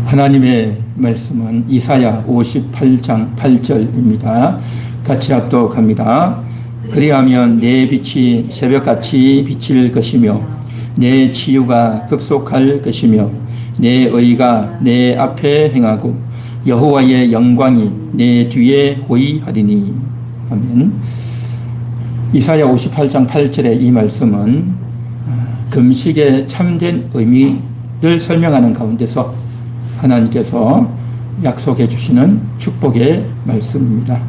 하나님의 말씀은 이사야 58장 8절입니다. 같이 합독합니다. 그리하면 내 빛이 새벽같이 비칠 것이며 내 치유가 급속할 것이며 내 의가 내 앞에 행하고 여호와의 영광이 내 뒤에 호위하리니. 아멘. 이사야 58장 8절의 이 말씀은 금식의 참된 의미를 설명하는 가운데서 하나님께서 약속해 주시는 축복의 말씀입니다.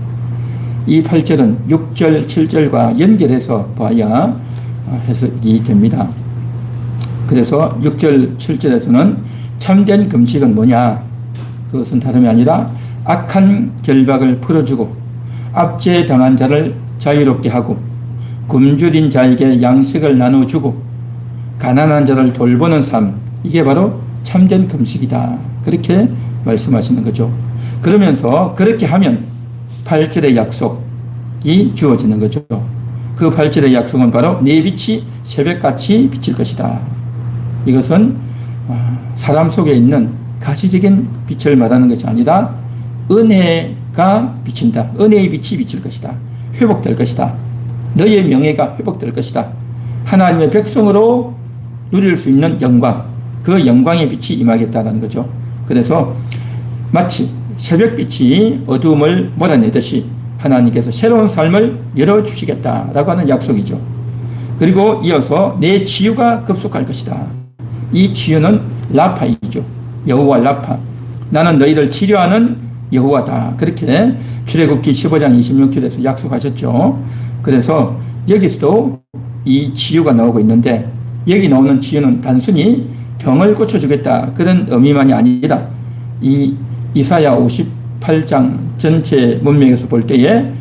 이 8절은 6절, 7절과 연결해서 봐야 해석이 됩니다. 그래서 6절, 7절에서는 참된 금식은 뭐냐? 그것은 다름이 아니라 악한 결박을 풀어주고 압제당한 자를 자유롭게 하고 굶주린 자에게 양식을 나눠주고 가난한 자를 돌보는 삶, 이게 바로 참된 금식이다. 그렇게 말씀하시는 거죠. 그러면서 그렇게 하면 8절의 약속이 주어지는 거죠. 그 8절의 약속은 바로 내 빛이 새벽같이 비칠 것이다. 이것은 사람 속에 있는 가시적인 빛을 말하는 것이 아니라 은혜가 비친다. 은혜의 빛이 비칠 것이다. 회복될 것이다. 너의 명예가 회복될 것이다. 하나님의 백성으로 누릴 수 있는 영광, 그 영광의 빛이 임하겠다는 거죠. 그래서 마치 새벽빛이 어두움을 몰아내듯이 하나님께서 새로운 삶을 열어주시겠다라고 하는 약속이죠. 그리고 이어서 내 치유가 급속할 것이다. 이 치유는 라파이죠. 여호와 라파. 나는 너희를 치료하는 여호와다. 그렇게 출애굽기 15장 26절에서 약속하셨죠. 그래서 여기서도 이 치유가 나오고 있는데 여기 나오는 치유는 단순히 병을 고쳐주겠다 그런 의미만이 아니라 이 이사야 58장 전체 문맥에서 볼 때에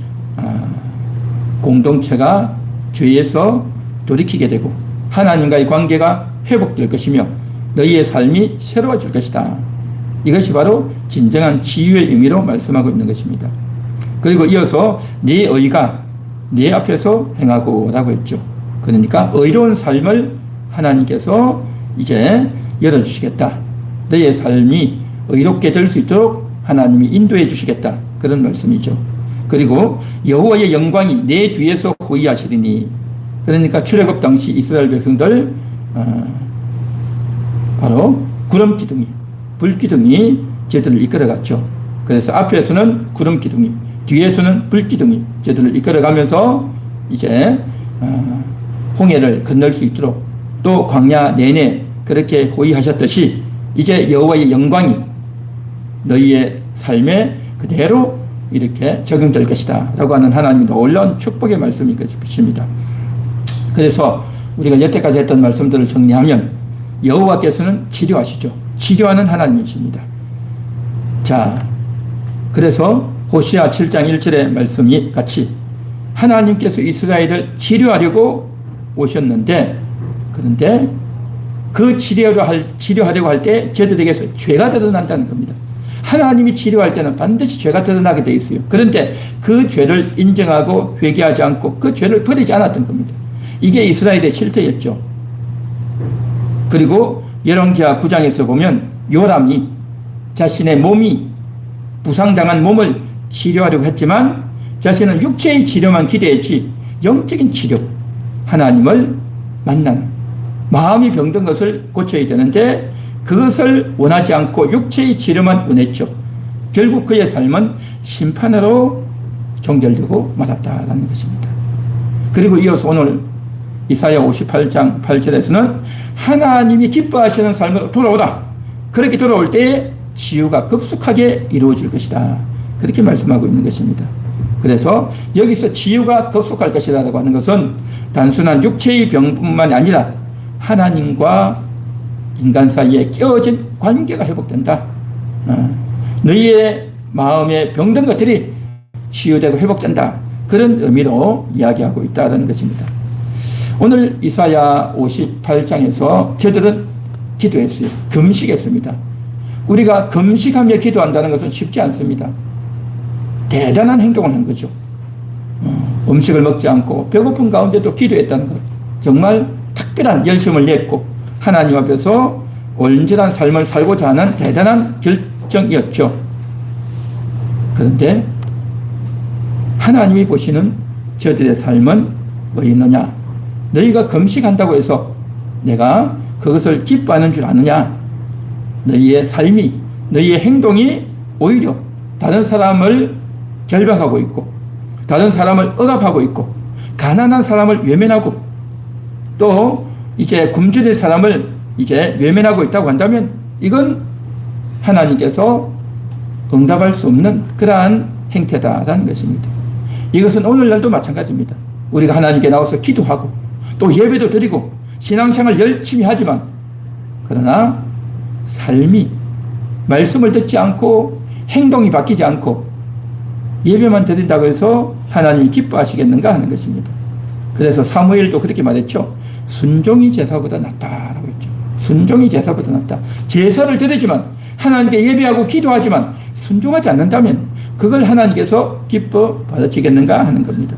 공동체가 죄에서 돌이키게 되고 하나님과의 관계가 회복될 것이며 너희의 삶이 새로워질 것이다. 이것이 바로 진정한 치유의 의미로 말씀하고 있는 것입니다. 그리고 이어서 네 의가 네 앞에서 행하고 라고 했죠. 그러니까 의로운 삶을 하나님께서 이제 열어주시겠다. 너의 삶이 의롭게 될 수 있도록 하나님이 인도해 주시겠다. 그런 말씀이죠. 그리고 여호와의 영광이 내 뒤에서 호위하시리니. 그러니까 출애굽 당시 이스라엘 백성들 바로 구름 기둥이, 불 기둥이 저들을 이끌어갔죠. 그래서 앞에서는 구름 기둥이, 뒤에서는 불 기둥이 저들을 이끌어가면서 이제 홍해를 건널 수 있도록 또 광야 내내 그렇게 호위하셨듯이 이제 여호와의 영광이 너희의 삶에 그대로 이렇게 적용될 것이다 라고 하는 하나님의 놀라운 축복의 말씀인 것입니다. 그래서 우리가 여태까지 했던 말씀들을 정리하면 여호와께서는 치료하시죠. 치료하는 하나님이십니다. 자, 그래서 호시아 7장 1절의 말씀이 같이 하나님께서 이스라엘을 치료하려고 오셨는데 그런데 그 치료하려고 할 때 저들에게서 죄가 드러난다는 겁니다. 하나님이 치료할 때는 반드시 죄가 드러나게 돼 있어요. 그런데 그 죄를 인정하고 회개하지 않고 그 죄를 버리지 않았던 겁니다. 이게 이스라엘의 실태였죠. 그리고 열왕기하 9장에서 보면 요람이 자신의 몸이 부상당한 몸을 치료하려고 했지만 자신은 육체의 치료만 기대했지 영적인 치료, 하나님을 만나는 마음이 병든 것을 고쳐야 되는데 그것을 원하지 않고 육체의 치료만 원했죠. 결국 그의 삶은 심판으로 종결되고 말았다라는 것입니다. 그리고 이어서 오늘 이사야 58장 8절에서는 하나님이 기뻐하시는 삶으로 돌아오라. 그렇게 돌아올 때에 치유가 급속하게 이루어질 것이다. 그렇게 말씀하고 있는 것입니다. 그래서 여기서 치유가 급속할 것이라고 하는 것은 단순한 육체의 병뿐만이 아니라 하나님과 인간 사이에 깨어진 관계가 회복된다. 너희의 마음에 병든 것들이 치유되고 회복된다. 그런 의미로 이야기하고 있다는 것입니다. 오늘 이사야 58장에서 저들은 기도했어요. 금식했습니다. 우리가 금식하며 기도한다는 것은 쉽지 않습니다. 대단한 행동을 한 거죠. 음식을 먹지 않고 배고픈 가운데도 기도했다는 것. 정말 특별한 열심을 냈고 하나님 앞에서 온전한 삶을 살고자 하는 대단한 결정이었죠. 그런데 하나님이 보시는 저들의 삶은 뭐였느냐? 너희가 금식한다고 해서 내가 그것을 기뻐하는 줄 아느냐? 너희의 삶이, 너희의 행동이 오히려 다른 사람을 결박하고 있고, 다른 사람을 억압하고 있고, 가난한 사람을 외면하고, 또 이제 굶주린 사람을 이제 외면하고 있다고 한다면 이건 하나님께서 응답할 수 없는 그러한 행태다라는 것입니다. 이것은 오늘날도 마찬가지입니다. 우리가 하나님께 나와서 기도하고 또 예배도 드리고 신앙생활 열심히 하지만 그러나 삶이 말씀을 듣지 않고 행동이 바뀌지 않고 예배만 드린다고 해서 하나님이 기뻐하시겠는가 하는 것입니다. 그래서 사무엘도 그렇게 말했죠. 순종이 제사보다 낫다라고 했죠. 순종이 제사보다 낫다. 제사를 드리지만 하나님께 예배하고 기도하지만 순종하지 않는다면 그걸 하나님께서 기뻐 받으시겠는가 하는 겁니다.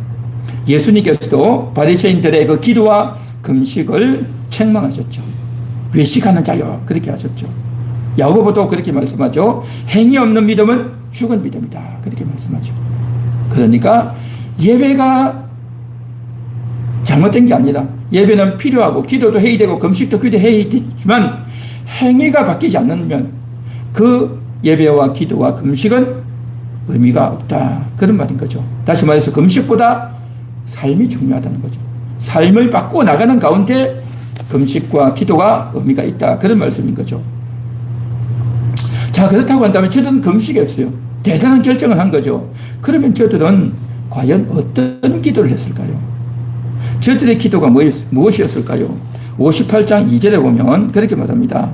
예수님께서도 바리새인들의 그 기도와 금식을 책망하셨죠. 외식하는 자여 그렇게 하셨죠. 야고보도 그렇게 말씀하죠. 행위 없는 믿음은 죽은 믿음이다 그렇게 말씀하죠. 그러니까 예배가 잘못된 게 아니라 예배는 필요하고 기도도 해야 되고 금식도 필요해야 되지만 행위가 바뀌지 않으면 그 예배와 기도와 금식은 의미가 없다 그런 말인 거죠. 다시 말해서 금식보다 삶이 중요하다는 거죠. 삶을 바꾸어 나가는 가운데 금식과 기도가 의미가 있다 그런 말씀인 거죠. 자, 그렇다고 한다면 저들은 금식했어요. 대단한 결정을 한 거죠. 그러면 저들은 과연 어떤 기도를 했을까요? 저들의 기도가 무엇이었을까요? 58장 2절에 보면 그렇게 말합니다.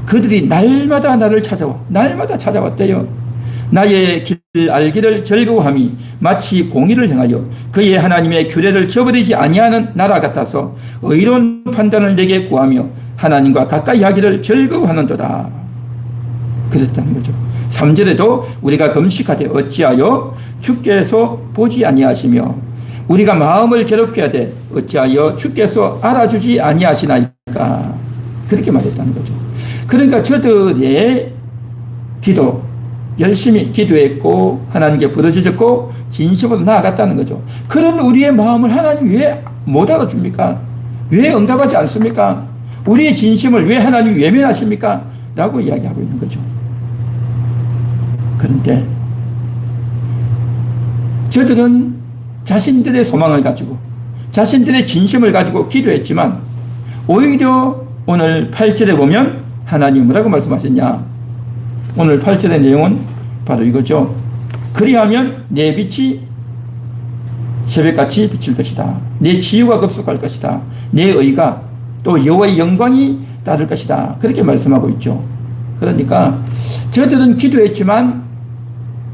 그들이 날마다 나를 찾아와 날마다 찾아왔대요. 나의 길 알기를 즐거워함이 마치 공의를 행하여 그의 하나님의 규례를 저버리지 아니하는 나라 같아서 의로운 판단을 내게 구하며 하나님과 가까이 하기를 즐거워하는도다. 그랬다는 거죠. 3절에도 우리가 금식하되 어찌하여 주께서 보지 아니하시며 우리가 마음을 괴롭게 하되 어찌하여 주께서 알아주지 아니하시나이까 그렇게 말했다는 거죠. 그러니까 저들의 기도 열심히 기도했고 하나님께 부르짖었고 진심으로 나아갔다는 거죠. 그런 우리의 마음을 하나님 왜 못 알아줍니까? 왜 응답하지 않습니까? 우리의 진심을 왜 하나님 외면하십니까? 라고 이야기하고 있는 거죠. 그런데 저들은 자신들의 소망을 가지고 자신들의 진심을 가지고 기도했지만 오히려 오늘 8절에 보면 하나님 뭐라고 말씀하셨냐? 오늘 8절의 내용은 바로 이거죠. 그리하면 내 빛이 새벽같이 비칠 것이다. 내 치유가 급속할 것이다. 내 의가 또 여호와의 영광이 따를 것이다. 그렇게 말씀하고 있죠. 그러니까 저들은 기도했지만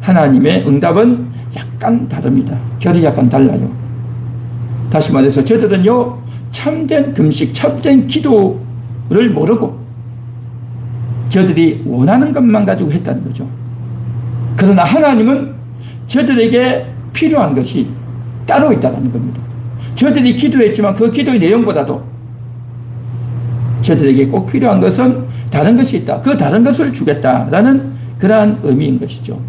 하나님의 응답은 약간 다릅니다. 결이 약간 달라요. 다시 말해서 저들은요 참된 금식, 참된 기도를 모르고 저들이 원하는 것만 가지고 했다는 거죠. 그러나 하나님은 저들에게 필요한 것이 따로 있다는 겁니다. 저들이 기도했지만 그 기도의 내용보다도 저들에게 꼭 필요한 것은 다른 것이 있다. 그 다른 것을 주겠다라는 그러한 의미인 것이죠.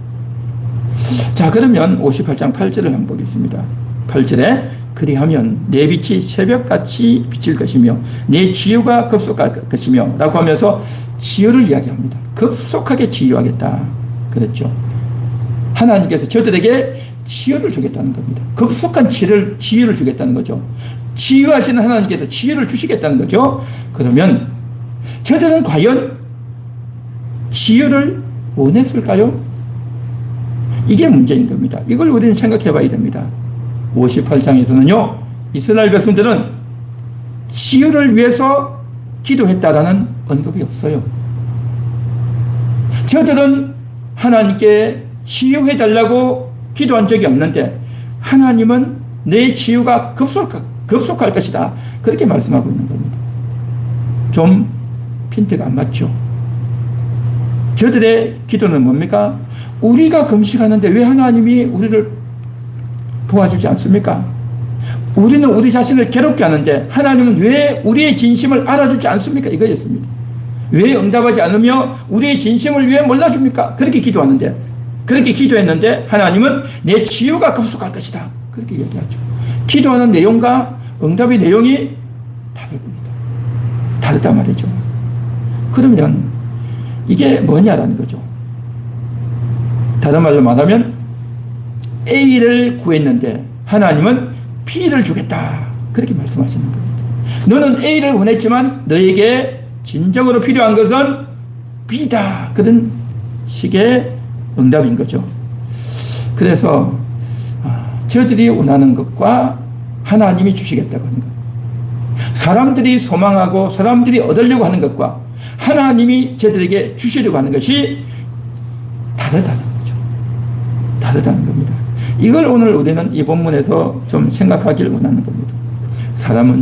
자, 그러면 58장 8절을 한번 보겠습니다. 8절에 그리하면 내 빛이 새벽같이 비칠 것이며 내 치유가 급속할 것이며 라고 하면서 치유를 이야기합니다. 급속하게 치유하겠다 그랬죠. 하나님께서 저들에게 치유를 주겠다는 겁니다. 급속한 치유를 주겠다는 거죠. 치유하시는 하나님께서 치유를 주시겠다는 거죠. 그러면 저들은 과연 치유를 원했을까요? 이게 문제인 겁니다. 이걸 우리는 생각해 봐야 됩니다. 58장에서는요, 이스라엘 백성들은 치유를 위해서 기도했다라는 언급이 없어요. 저들은 하나님께 치유해달라고 기도한 적이 없는데 하나님은 내 치유가 급속할 것이다. 그렇게 말씀하고 있는 겁니다. 좀 핀트가 안 맞죠? 저들의 기도는 뭡니까? 우리가 금식하는데 왜 하나님이 우리를 도와주지 않습니까? 우리는 우리 자신을 괴롭게 하는데 하나님은 왜 우리의 진심을 알아주지 않습니까? 이거였습니다. 왜 응답하지 않으며 우리의 진심을 왜 몰라줍니까? 그렇게 기도하는데, 그렇게 기도했는데 하나님은 내 치유가 급속할 것이다. 그렇게 얘기하죠. 기도하는 내용과 응답의 내용이 다릅니다. 다르단 말이죠. 그러면 이게 뭐냐라는 거죠. 다른 말로 말하면 A를 구했는데 하나님은 B를 주겠다. 그렇게 말씀하시는 겁니다. 너는 A를 원했지만 너에게 진정으로 필요한 것은 B다. 그런 식의 응답인 거죠. 그래서 저들이 원하는 것과 하나님이 주시겠다고 하는 것, 사람들이 소망하고 사람들이 얻으려고 하는 것과 하나님이 저들에게 주시려고 하는 것이 다르다는 거죠. 다르다는 겁니다. 이걸 오늘 우리는 이 본문에서 좀 생각하기를 원하는 겁니다.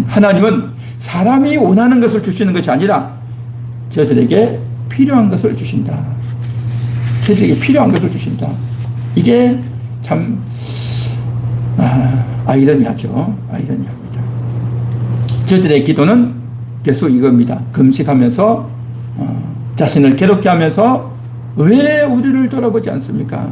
하나님은 사람이 원하는 것을 주시는 것이 아니라 저들에게 필요한 것을 주신다. 저들에게 필요한 것을 주신다. 이게 참 아이러니하죠. 아이러니합니다. 저들의 기도는 계속 이겁니다. 금식하면서 자신을 괴롭게 하면서 왜 우리를 돌아보지 않습니까?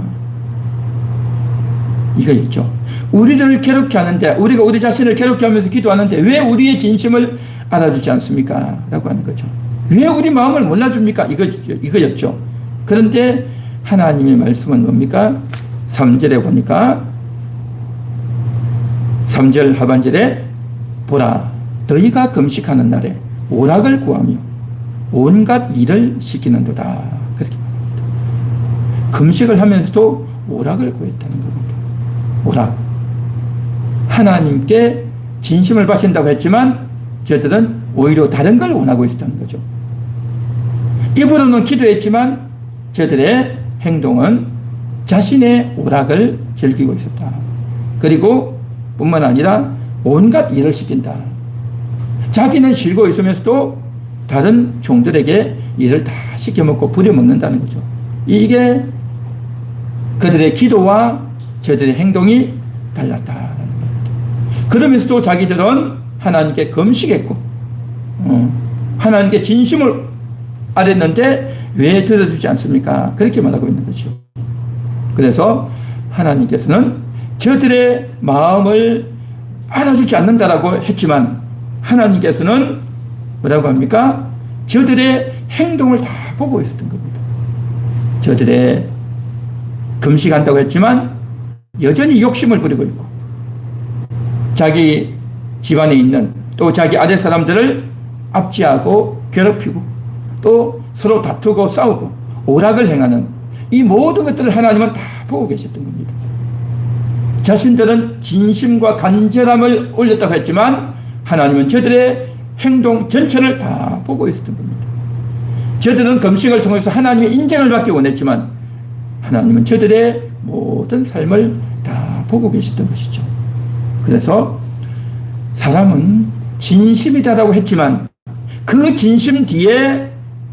이거 있죠. 우리를 괴롭게 하는데, 우리가 우리 자신을 괴롭게 하면서 기도하는데 왜 우리의 진심을 알아주지 않습니까? 라고 하는 거죠. 왜 우리 마음을 몰라줍니까? 이거였죠. 그런데 하나님의 말씀은 뭡니까? 3절에 보니까 3절 하반절에 보라, 너희가 금식하는 날에 오락을 구하며 온갖 일을 시키는도다. 그렇게 말합니다. 금식을 하면서도 오락을 구했다는 겁니다. 오락. 하나님께 진심을 바친다고 했지만 저들은 오히려 다른 걸 원하고 있었다는 거죠. 입으로는 기도했지만 저들의 행동은 자신의 오락을 즐기고 있었다. 그리고 뿐만 아니라 온갖 일을 시킨다. 자기는 쉬고 있으면서도 다른 종들에게 일을 다 시켜먹고 부려먹는다는 거죠. 이게 그들의 기도와 저들의 행동이 달랐다는 겁니다. 그러면서도 자기들은 하나님께 금식했고 하나님께 진심을 아뢰는데 왜 들어주지 않습니까? 그렇게 말하고 있는 거죠. 그래서 하나님께서는 저들의 마음을 알아주지 않는다라고 했지만 하나님께서는 뭐라고 합니까? 저들의 행동을 다 보고 있었던 겁니다. 저들의 금식한다고 했지만 여전히 욕심을 부리고 있고 자기 집안에 있는 또 자기 아래 사람들을 압제하고 괴롭히고 또 서로 다투고 싸우고 오락을 행하는 이 모든 것들을 하나님은 다 보고 계셨던 겁니다. 자신들은 진심과 간절함을 올렸다고 했지만 하나님은 저들의 행동 전체를 다 보고 있었던 겁니다. 저들은 금식을 통해서 하나님의 인정을 받기 원했지만 하나님은 저들의 모든 삶을 다 보고 계셨던 것이죠. 그래서 사람은 진심이다라고 했지만 그 진심 뒤에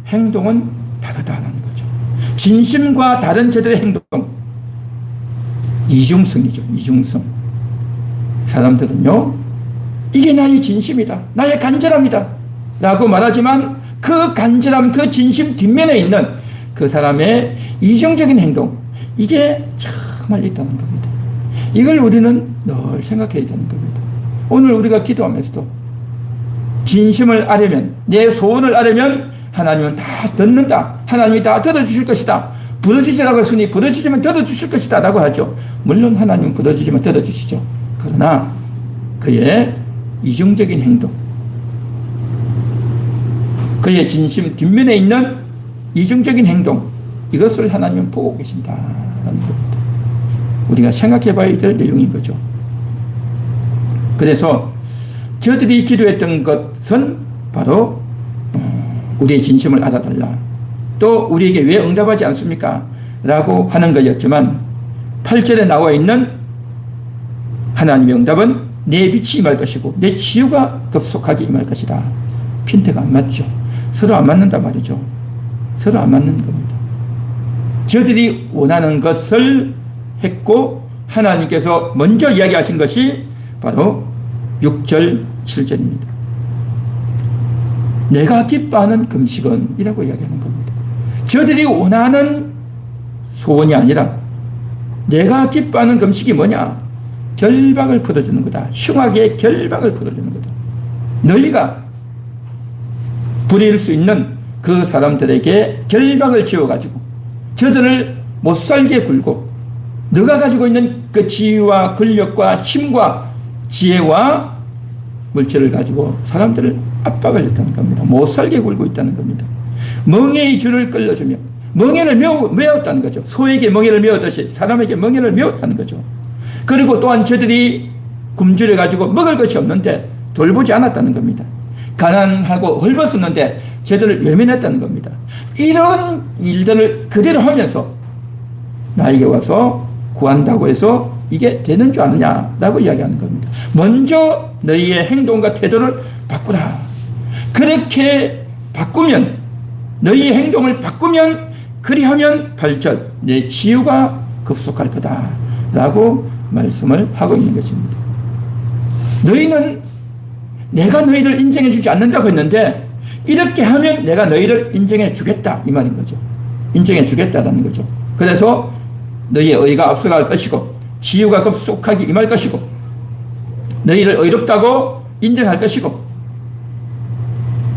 행동은 다르다는 거죠. 진심과 다른 저들의 행동, 이중성이죠. 이중성. 사람들은요, 이게 나의 진심이다, 나의 간절함이다 라고 말하지만 그 간절함, 그 진심 뒷면에 있는 그 사람의 이중적인 행동, 이게 정말 있다는 겁니다. 이걸 우리는 늘 생각해야 되는 겁니다. 오늘 우리가 기도하면서도 진심을 아뢰면, 내 소원을 아뢰면 하나님은 다 듣는다, 하나님이 다 들어주실 것이다, 부르짖으라고 했으니 부르짖으면 들어주실 것이다 라고 하죠. 물론 하나님은 부르짖으면 들어주시죠. 그러나 그의 이중적인 행동, 그의 진심 뒷면에 있는 이중적인 행동, 이것을 하나님은 보고 계신다라는 겁니다. 우리가 생각해 봐야 될 내용인 거죠. 그래서 저들이 기도했던 것은 바로 우리의 진심을 알아달라, 또 우리에게 왜 응답하지 않습니까? 라고 하는 것이었지만 8절에 나와 있는 하나님의 응답은 내 빛이 임할 것이고 내 치유가 급속하게 임할 것이다. 핀트가 안 맞죠. 서로 안 맞는단 말이죠. 서로 안 맞는 겁니다. 저들이 원하는 것을 했고 하나님께서 먼저 이야기하신 것이 바로 6절 7절입니다. 내가 기뻐하는 금식은 이라고 이야기하는 겁니다. 저들이 원하는 소원이 아니라 내가 기뻐하는 금식이 뭐냐? 결박을 풀어주는 거다. 흉악의 결박을 풀어주는 거다. 너희가 부릴 수 있는 그 사람들에게 결박을 지어가지고 저들을 못살게 굴고 너가 가지고 있는 그 지위와 권력과 힘과 지혜와 물질을 가지고 사람들을 압박을 했다는 겁니다. 못살게 굴고 있다는 겁니다. 멍에의 줄을 끌어주며 멍에를 메웠다는 거죠. 소에게 멍에를 메웠듯이 사람에게 멍에를 메웠다는 거죠. 그리고 또한 저들이 굶주려 가지고 먹을 것이 없는데 돌보지 않았다는 겁니다. 가난하고 헐벗었는데 저들을 외면했다는 겁니다. 이런 일들을 그대로 하면서 나에게 와서 구한다고 해서 이게 되는 줄 아느냐라고 이야기하는 겁니다. 먼저 너희의 행동과 태도를 바꾸라. 그렇게 바꾸면 너희의 행동을 바꾸면 그리하면 8절 내 치유가 급속할 거다 라고 말씀을 하고 있는 것입니다. 너희는 내가 너희를 인정해 주지 않는다고 했는데 이렇게 하면 내가 너희를 인정해 주겠다 이 말인 거죠. 인정해 주겠다라는 거죠. 그래서 너희의 의가 앞서갈 것이고 치유가 급속하게 임할 것이고 너희를 의롭다고 인정할 것이고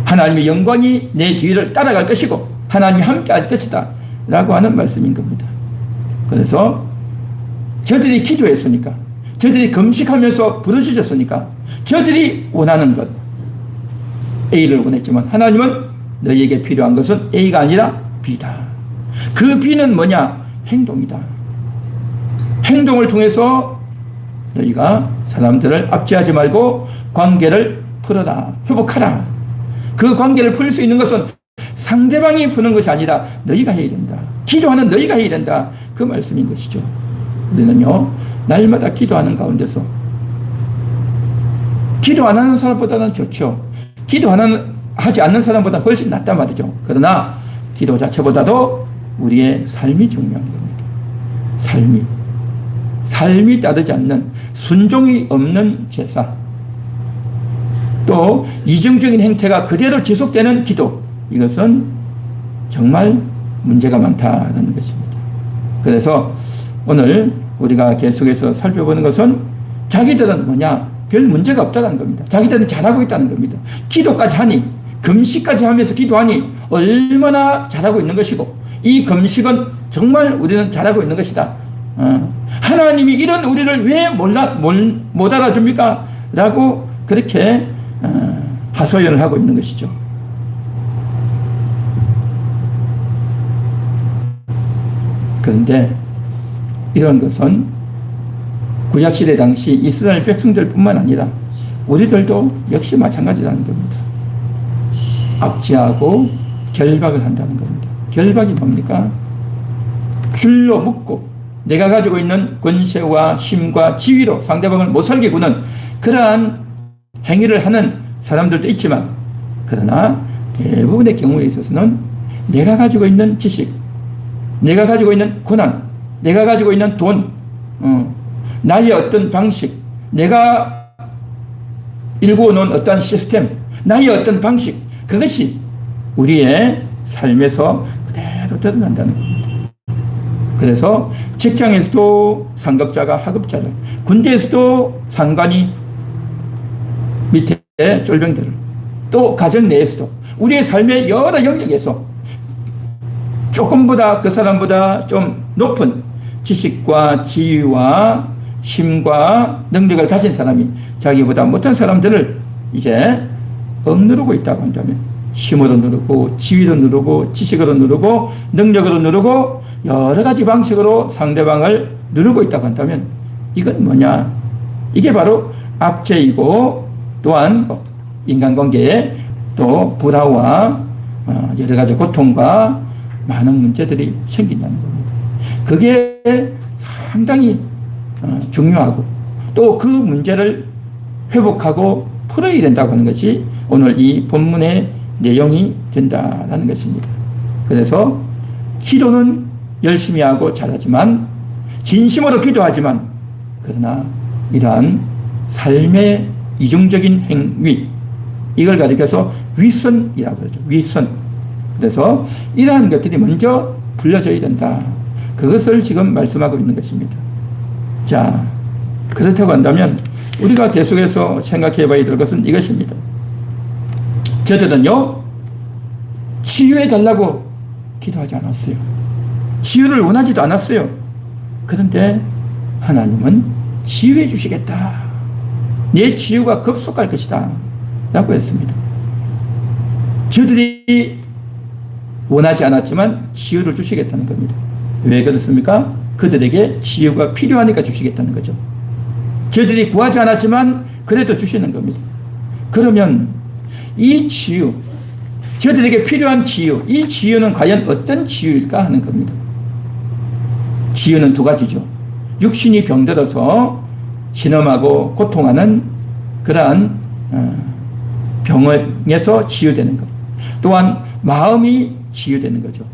하나님의 영광이 내 뒤를 따라갈 것이고 하나님이 함께 할 것이다 라고 하는 말씀인 겁니다. 그래서 저들이 기도했으니까 저들이 금식하면서 부르짖었으니까 저들이 원하는 것 A를 원했지만 하나님은 너희에게 필요한 것은 A가 아니라 B다. 그 B는 뭐냐? 행동이다. 행동을 통해서 너희가 사람들을 압제하지 말고 관계를 풀어라. 회복하라. 그 관계를 풀 수 있는 것은 상대방이 푸는 것이 아니라 너희가 해야 된다. 기도하는 너희가 해야 된다. 그 말씀인 것이죠. 우리는요, 날마다 기도하는 가운데서 기도 안 하는 사람보다는 좋죠. 하지 않는 사람보다 훨씬 낫단 말이죠. 그러나 기도 자체보다도 우리의 삶이 중요한 겁니다. 삶이 따르지 않는 순종이 없는 제사, 또 이중적인 행태가 그대로 지속되는 기도, 이것은 정말 문제가 많다는 것입니다. 그래서 오늘 우리가 계속해서 살펴보는 것은 자기들은 뭐냐? 별 문제가 없다는 겁니다. 자기들은 잘하고 있다는 겁니다. 기도까지 하니, 금식까지 하면서 기도하니 얼마나 잘하고 있는 것이고 이 금식은 정말 우리는 잘하고 있는 것이다. 하나님이 이런 우리를 왜 못 알아줍니까? 라고 그렇게 하소연을 하고 있는 것이죠. 그런데 이런 것은 구약시대 당시 이스라엘 백성들뿐만 아니라 우리들도 역시 마찬가지라는 겁니다. 압제하고 결박을 한다는 겁니다. 결박이 뭡니까? 줄로 묶고 내가 가지고 있는 권세와 힘과 지위로 상대방을 못 살게 구는 그러한 행위를 하는 사람들도 있지만, 그러나 대부분의 경우에 있어서는 내가 가지고 있는 지식, 내가 가지고 있는 권한, 내가 가지고 있는 돈, 나의 어떤 방식, 내가 일구어 놓은 어떤 시스템, 나의 어떤 방식, 그것이 우리의 삶에서 그대로 드러난다는 겁니다. 그래서 직장에서도 상급자가 하급자를, 군대에서도 상관이 밑에 쫄병들을, 또 가정 내에서도 우리의 삶의 여러 영역에서 조금보다 그 사람보다 좀 높은 지식과 지위와 힘과 능력을 가진 사람이 자기보다 못한 사람들을 이제 억누르고 있다고 한다면, 힘으로 누르고 지위로 누르고 지식으로 누르고 능력으로 누르고 여러 가지 방식으로 상대방을 누르고 있다고 한다면 이건 뭐냐? 이게 바로 압제이고 또한 인간관계에 또 불화와 여러 가지 고통과 많은 문제들이 생긴다는 겁니다. 그게 상당히 중요하고 또 그 문제를 회복하고 풀어야 된다고 하는 것이 오늘 이 본문의 내용이 된다는 것입니다. 그래서 기도는 열심히 하고 잘하지만, 진심으로 기도하지만, 그러나 이러한 삶의 이중적인 행위, 이걸 가리켜서 위선이라고 그러죠. 위선. 그래서 이러한 것들이 먼저 불려져야 된다. 그것을 지금 말씀하고 있는 것입니다. 자, 그렇다고 한다면 우리가 계속해서 생각해 봐야 될 것은 이것입니다. 저들은요, 치유해 달라고 기도하지 않았어요. 치유를 원하지도 않았어요. 그런데 하나님은 치유해 주시겠다. 내 치유가 급속할 것이다. 라고 했습니다. 저들이 원하지 않았지만 치유를 주시겠다는 겁니다. 왜 그렇습니까? 그들에게 치유가 필요하니까 주시겠다는 거죠. 저들이 구하지 않았지만 그래도 주시는 겁니다. 그러면 이 치유, 저들에게 필요한 치유, 이 치유는 과연 어떤 치유일까 하는 겁니다. 치유는 두 가지죠. 육신이 병들어서 신음하고 고통하는 그러한 병에서 치유되는 것. 또한 마음이 치유되는 거죠.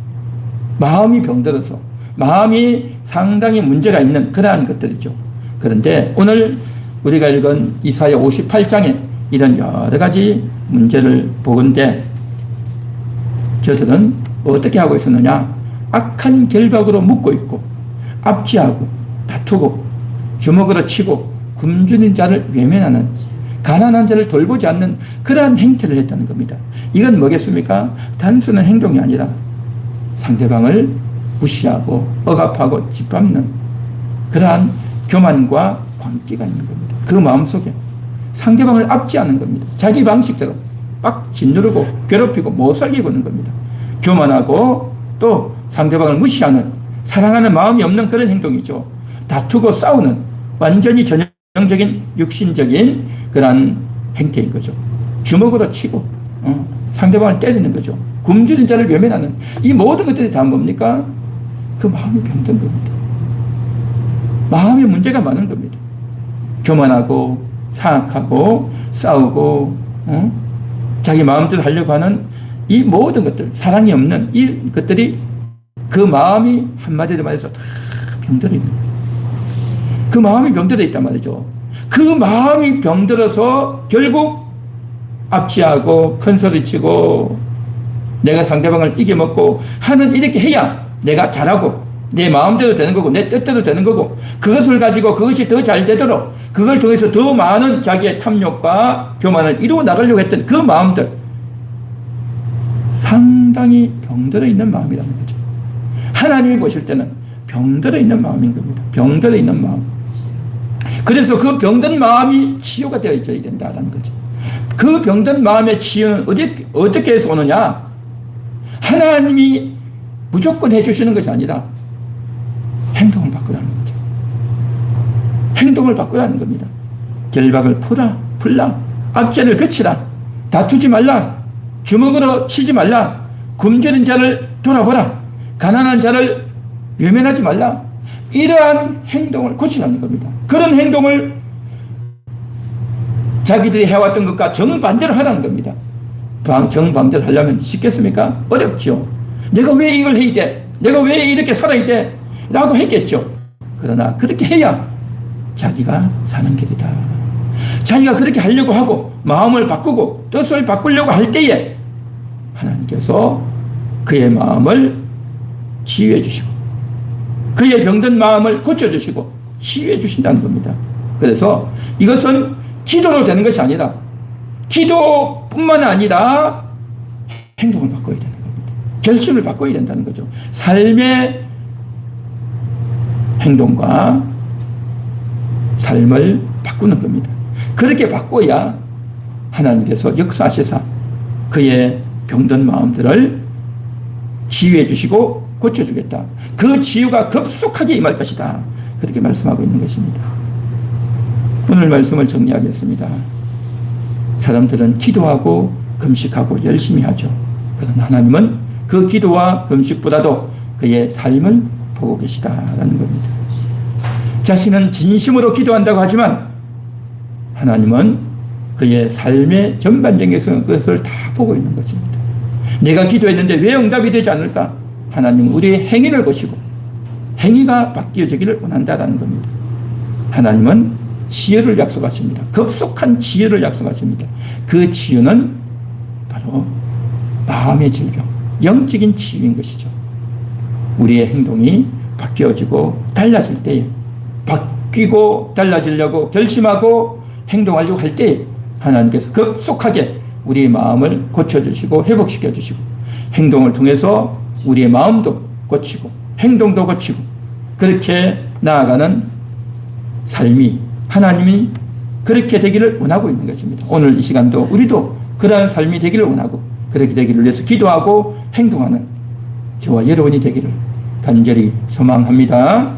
마음이 병들어서 마음이 상당히 문제가 있는 그러한 것들이죠. 그런데 오늘 우리가 읽은 이사야 58장에 이런 여러 가지 문제를 보건대 저들은 어떻게 하고 있었느냐? 악한 결박으로 묶고 있고 압제하고 다투고 주먹으로 치고 굶주린 자를 외면하는 가난한 자를 돌보지 않는 그러한 행태를 했다는 겁니다. 이건 뭐겠습니까? 단순한 행동이 아니라 상대방을 무시하고 억압하고 짓밟는 그러한 교만과 광기가 있는 겁니다. 그 마음속에 상대방을 압제하는 겁니다. 자기 방식대로 빡 짓누르고 괴롭히고 못 살게 구는 겁니다. 교만하고 또 상대방을 무시하는 사랑하는 마음이 없는 그런 행동이죠. 다투고 싸우는 완전히 전형적인 육신적인 그런 행태인 거죠. 주먹으로 치고 상대방을 때리는 거죠. 굶주린 자를 외면하는 이 모든 것들이 다 뭡니까? 그 마음이 병든 겁니다. 마음에 문제가 많은 겁니다. 교만하고 사악하고 싸우고 자기 마음대로 하려고 하는 이 모든 것들, 사랑이 없는 이 것들이 그 마음이 한마디로 말해서 다 병들어 있는 거예요. 그 마음이 병들어 있단 말이죠. 그 마음이 병들어서 결국 압제하고 큰소리치고 내가 상대방을 이겨먹고 하는 이렇게 해야 내가 잘하고 내 마음대로 되는 거고 내 뜻대로 되는 거고 그것을 가지고 그것이 더 잘 되도록 그걸 통해서 더 많은 자기의 탐욕과 교만을 이루어 나가려고 했던 그 마음들 상당히 병들어 있는 마음이라는 거죠. 하나님이 보실 때는 병들어 있는 마음인 겁니다. 병들어 있는 마음. 그래서 그 병든 마음이 치유가 되어져야 된다는 거죠. 그 병든 마음의 치유는 어떻게 해서 오느냐? 하나님이 무조건 해주시는 것이 아니라 행동을 바꾸라는 거죠. 행동을 바꾸라는 겁니다. 결박을 풀라. 압제를 거치라. 다투지 말라. 주먹으로 치지 말라. 굶주린 자를 돌아보라. 가난한 자를 외면하지 말라. 이러한 행동을 고치라는 겁니다. 그런 행동을 자기들이 해왔던 것과 정반대로 하라는 겁니다. 정반대로 하려면 쉽겠습니까? 어렵죠. 내가 왜 이걸 해야 돼? 내가 왜 이렇게 살아야 돼? 라고 했겠죠. 그러나 그렇게 해야 자기가 사는 길이다. 자기가 그렇게 하려고 하고 마음을 바꾸고 뜻을 바꾸려고 할 때에 하나님께서 그의 마음을 치유해 주시고 그의 병든 마음을 고쳐주시고 치유해 주신다는 겁니다. 그래서 이것은 기도로 되는 것이 아니라 기도뿐만 아니라 행동을 바꿔야 되는 겁니다. 결심을 바꿔야 된다는 거죠. 삶의 행동과 삶을 바꾸는 겁니다. 그렇게 바꿔야 하나님께서 역사하시사 그의 병든 마음들을 치유해 주시고 고쳐주겠다. 그 치유가 급속하게 임할 것이다. 그렇게 말씀하고 있는 것입니다. 오늘 말씀을 정리하겠습니다. 사람들은 기도하고 금식하고 열심히 하죠. 그러나 하나님은 그 기도와 금식보다도 그의 삶을 보고 계시다라는 겁니다. 자신은 진심으로 기도한다고 하지만 하나님은 그의 삶의 전반적인 것을 다 보고 있는 것입니다. 내가 기도했는데 왜 응답이 되지 않을까? 하나님은 우리의 행위를 보시고 행위가 바뀌어지기를 원한다라는 겁니다. 하나님은 치유를 약속하십니다. 급속한 치유를 약속하십니다. 그 치유는 바로 마음의 질병, 영적인 치유인 것이죠. 우리의 행동이 바뀌어지고 달라질 때에, 바뀌고 달라지려고 결심하고 행동하려고 할 때에 하나님께서 급속하게 우리의 마음을 고쳐주시고 회복시켜주시고, 행동을 통해서 우리의 마음도 고치고 행동도 고치고 그렇게 나아가는 삶이, 하나님이 그렇게 되기를 원하고 있는 것입니다. 오늘 이 시간도 우리도 그러한 삶이 되기를 원하고, 그렇게 되기를 위해서 기도하고 행동하는 저와 여러분이 되기를 간절히 소망합니다.